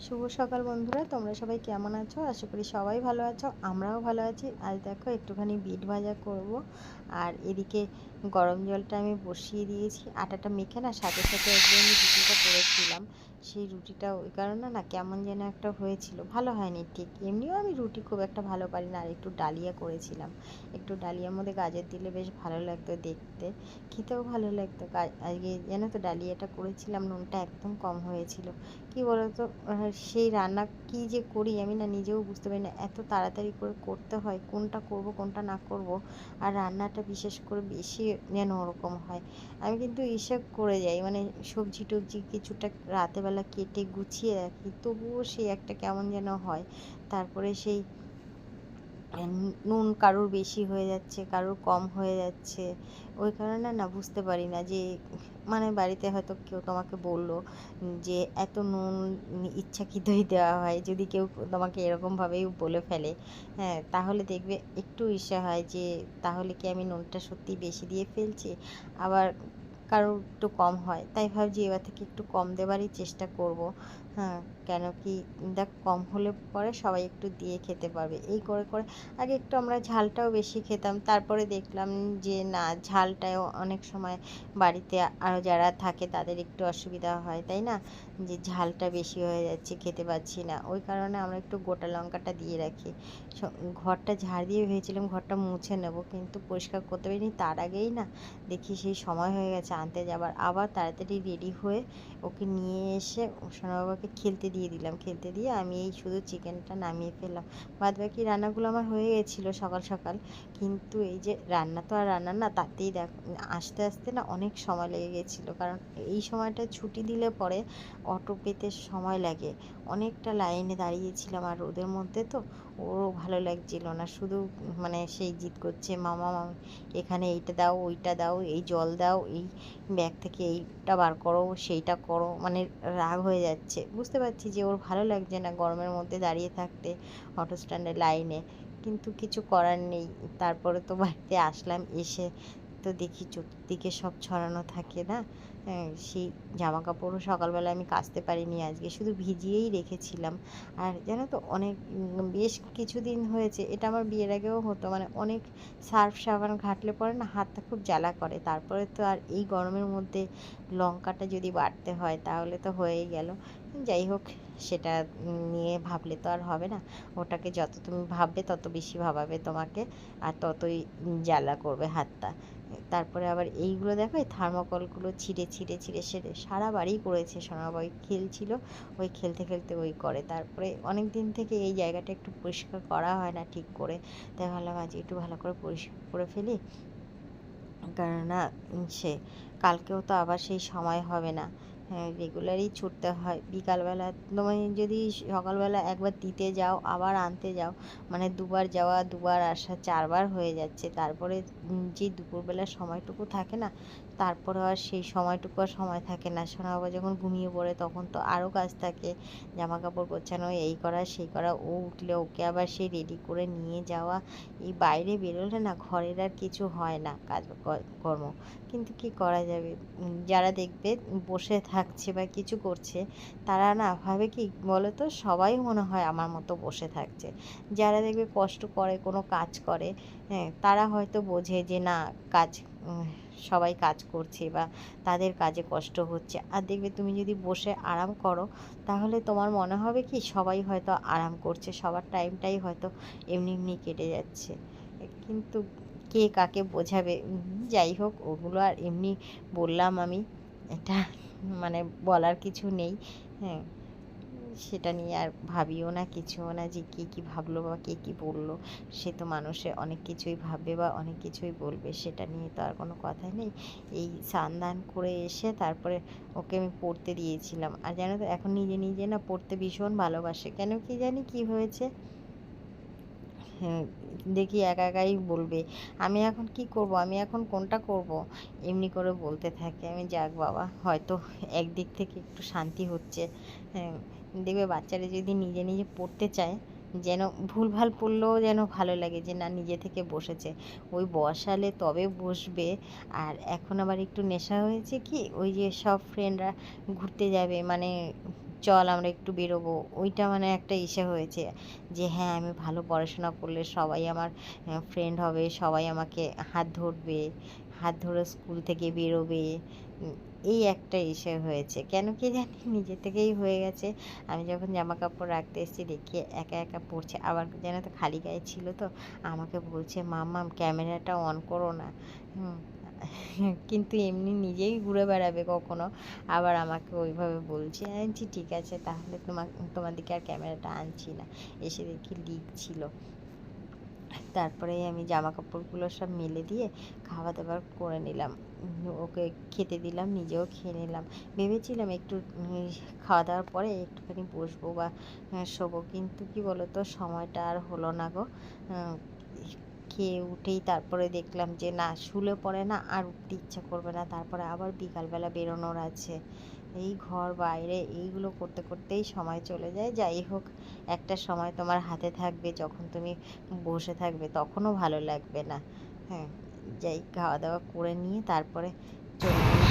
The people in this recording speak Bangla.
শুভ সকাল বন্ধুরা, তোমরা সবাই কেমন আছো? আশা করি সবাই ভালো আছো, আমরাও ভালো আছি। আজ দেখো একটুখানি বিট ভাজা করব। আর এদিকে গরম জলটা আমি বসিয়ে দিয়েছি। আটাটা মেখে না সাথে সাথে একদম রুটিটা করেছিলাম। সেই রুটিটা ওই কারণে না কেমন যেন একটা হয়েছিল, ভালো হয়নি ঠিক। এমনিও আমি রুটি খুব একটা ভালো পারি না। আর একটু ডালিয়া করেছিলাম, একটু ডালিয়ার মধ্যে গাজর দিলে বেশ ভালো লাগতো দেখতে, খেতেও ভালো লাগতো। আজকে জানো তো ডালিয়াটা করেছিলাম, নুনটা একদম কম হয়েছিল। কি বলতো, সেই রান্না কী যে করি আমি না নিজেও বুঝতে পারি না। এত তাড়াতাড়ি করে করতে হয়, কোনটা করব কোনটা না করব। আর রান্নাটা বিশেষ করে বেশি যেন ওরকম হয়। আমি কিন্তু এসব করে যাই, মানে সবজি টবজি কিছুটা রাতেরবেলা কেটে গুছিয়ে রাখি, তবুও সেই একটা কেমন যেন হয়। তারপরে সেই নুন কারোর বেশি হয়ে যাচ্ছে, কারোর কম হয়ে যাচ্ছে। ওই কারণে না বুঝতে পারি না যে, মানে বাড়িতে হয়তো কেউ তোমাকে বলল যে এত নুন ইচ্ছাকৃতই দেওয়া হয়, যদি কেউ তোমাকে এরকমভাবেই বলে ফেলে, হ্যাঁ, তাহলে দেখবে একটু ইচ্ছা হয় যে তাহলে কি আমি নুনটা সত্যি বেশি দিয়ে ফেলছি। আবার কারোর একটু কম হয়, তাই ভাবছি এবার থেকে একটু কম দেওয়ারই চেষ্টা করব। হ্যাঁ, কেন কি দেখ, কম হলে পরে সবাই একটু দিয়ে খেতে পারবে। এই করে করে আগে একটু আমরা ঝালটাও বেশি খেতাম, তারপরে দেখলাম যে না, ঝালটাও অনেক সময় বাড়িতে আরও যারা থাকে তাদের একটু অসুবিধা হয়, তাই না? যে ঝালটা বেশি হয়ে যাচ্ছে, খেতে পাচ্ছি না। ওই কারণে আমরা একটু গোটা লঙ্কাটা দিয়ে রাখি। ঘরটা ঝাড় দিয়ে ভেবেছিলাম ঘরটা মুছে নেব, কিন্তু পরিষ্কার করতে পারিনি। তার আগেই না দেখি সেই সময় হয়ে গেছে আনতে যাবার। আবার তাড়াতাড়ি রেডি হয়ে ওকে নিয়ে এসে সোনাবাবাকে খেলতে দিয়ে দিলাম। খেলতে দিয়ে আমি এই শুধু চিকেনটা নামিয়ে ফেললাম। বাদবাকি রান্নাগুলো আমার হয়ে গেছিলো সকাল সকাল। কিন্তু এই যে রান্না তো আর রান্না না, তাতেই দেখ আস্তে আস্তে না অনেক সময় লেগে গেছিলো। কারণ এই সময়টা ছুটি দিলে পরে অটো পেতে সময় লাগে। অনেকটা লাইনে দাঁড়িয়েছিলাম, আর রোদের মধ্যে তো ওরও ভালো লাগছিল না। শুধু মানে সেই জিদ করছে, মামা মামি এখানে এইটা দাও, ওইটা দাও, এই জল দাও, এই ব্যাগ থেকে এইটা বার করো, সেইটা করো, মানে রাগ হয়ে যাচ্ছে। বুঝতে পারছি যে ওর ভালো লাগছে না গরমের মধ্যে দাঁড়িয়ে থাকতে অটো স্ট্যান্ডে লাইনে, কিন্তু কিছু করার নেই। তারপরে তো বাড়িতে আসলাম, এসে তো দেখি চতুর্দিকে সব ছড়ানো থাকে না। হ্যাঁ, সেই জামা কাপড়ও সকালবেলা আমি কাচতে পারিনি, আজকে শুধু ভিজিয়েই রেখেছিলাম। আর জানো তো অনেক বেশ কিছুদিন হয়েছে, এটা আমার বিয়ের আগেও হতো, মানে অনেক সার্ফ সাবান ঘাঁটলে পরে না হাতটা খুব জ্বালা করে। তারপরে তো আর এই গরমের মধ্যে লঙ্কাটা যদি বাটতে হয় তাহলে তো হয়েই গেল। যাই হোক, সেটা নিয়ে ভাবলে তো আর হবে না। ওটাকে যত তুমি ভাববে তত বেশি ভাবাবে তোমাকে, আর ততই জ্বালা করবে হাতটা। তারপরে আবার এইগুলো দেখো, এই থার্মোকলগুলো ছিঁড়ে ছিঁড়ে ছিঁড়ে ছিঁড়ে সারা বাড়ি করেছে। সোনাবাই খেলছিল, ওই খেলতে খেলতে ওই করে। তারপরে অনেক দিন থেকে এই জায়গাটা একটু পরিষ্কার করা হয় না ঠিক করে, তাই ভাবলাম আজ একটু ভালো করে পরিষ্কার করে ফেলি। কেননা সে কালকেও তো আবার সেই সময় হবে না। হ্যাঁ, রেগুলারই ছুটতে হয়। বিকালবেলা তুমি যদি সকালবেলা একবার দিতে যাও আবার আনতে যাও, মানে দুবার যাওয়া দুবার আসা, চারবার হয়ে যাচ্ছে। তারপরে যে দুপুরবেলার সময়টুকু থাকে না, তারপরে আর সেই সময়টুকু আর সময় থাকে না। সোনা বাবা যখন ঘুমিয়ে পড়ে তখন তো আরও কাজ থাকে, জামা কাপড় গোছানো, এই করা সেই করা। ও উঠলে ওকে আবার সেই রেডি করে নিয়ে যাওয়া। এই বাইরে বেরোলে না ঘরের আর কিছু হয় না কাজ কর্ম। কিন্তু কি করা যাবে, যারা দেখবে বসে থাকছে বা কিছু করছে, তারা না ভাবে কি বলো তো, সবাই মনে হয় আমার মতো বসে থাকছে। যারা দেখবে কষ্ট করে কোনো কাজ করে, হ্যাঁ, তারা হয়তো বোঝে যে না, কাজ সবাই কাজ করছে বা তাদের কাজে কষ্ট হচ্ছে। আর দেখবে তুমি যদি বসে আরাম করো, তাহলে তোমার মনে হবে কি সবাই হয়তো আরাম করছে, সবার টাইমটাই হয়তো এমনি এমনি কেটে যাচ্ছে। কিন্তু কে কাকে বোঝাবে? যাই হোক, ওগুলো আর এমনি বললাম আমি, এটা মানে বলার কিছু নেই। হ্যাঁ, সেটা নিয়ে আর ভাবিও না, কিছুও না যে কে কী ভাবলো বা কে কী বললো। সে তো মানুষে অনেক কিছুই ভাববে বা অনেক কিছুই বলবে, সেটা নিয়ে তো আর কোনো কথাই নেই। এই স্নান দান করে এসে তারপরে ওকে আমি পড়তে দিয়েছিলাম। আর জানো তো এখন নিজে নিজে না পড়তে ভীষণ ভালোবাসে, কেন কি জানি কি হয়েছে। হ্যাঁ, দেখি একা একাই বলবে আমি এখন কি করব, আমি এখন কোনটা করব, এমনি করে বলতে থাকে। আমি যাক বাবা, হয়তো একদিক থেকে একটু শান্তি হচ্ছে। হ্যাঁ, দেখবে বাচ্চারা যদি নিজে নিজে পড়তে চায়, যেন ভুলভাল পড়লেও যেন ভালো লাগে যে না, নিজে থেকে বসেছে। ওই বসালে তবে বসবে। আর এখন আবার একটু নেশা হয়েছে কি, ওই যে সব ফ্রেন্ডরা ঘুরতে যাবে, মানে চল আমরা একটু বেরোবো, ওইটা মানে একটা ইসে হয়েছে যে হ্যাঁ আমি ভালো পড়াশোনা করলে সবাই আমার ফ্রেন্ড হবে, সবাই আমাকে হাত ধরবে, হাত ধরে স্কুল থেকে বেরোবে। উম, এই একটা ইসে হয়েছে, কেন কি জানি নিজে থেকেই হয়ে গেছে। আমি যখন জামা কাপড় রাখতে এসেছি দেখি একা একা পড়ছে, আবার যেন তো খালি গায়ে ছিল তো, আমাকে বলছে মাম্মাম ক্যামেরাটা অন করো না। হুম, কিন্তু এমনি নিজেই ঘুরে বেড়াবে কখনো, আবার আমাকে ওইভাবে বলছে। আমি বলছি ঠিক আছে তাহলে তোমার দিকে আর ক্যামেরাটা আনছি না। এসে দেখি লিক ছিল। তারপরে আমি জামা কাপড়গুলো সব মেলে দিয়ে খাওয়া দাওয়া করে নিলাম। ওকে খেতে দিলাম, নিজেও খেয়ে নিলাম। ভেবেছিলাম একটু খাওয়া দাওয়ার পরে একটুখানি বসবো বা শোবো, কিন্তু কি বলতো সময়টা আর হলো না গো। আহ, খেয়ে উঠেই তারপরে দেখলাম যে না, শুলে পরে না আর উঠতে ইচ্ছা করবে না, তারপরে আবার বিকালবেলা বেরোনোর আছে। এই ঘর বাইরে এইগুলো করতে করতেই সময় চলে যায়। যাই হোক, একটা সময় তোমার হাতে থাকবে যখন তুমি বসে থাকবে তখনও ভালো লাগবে না। হ্যাঁ, যাই খাওয়া দাওয়া করে নিয়ে তারপরে চলে গেলাম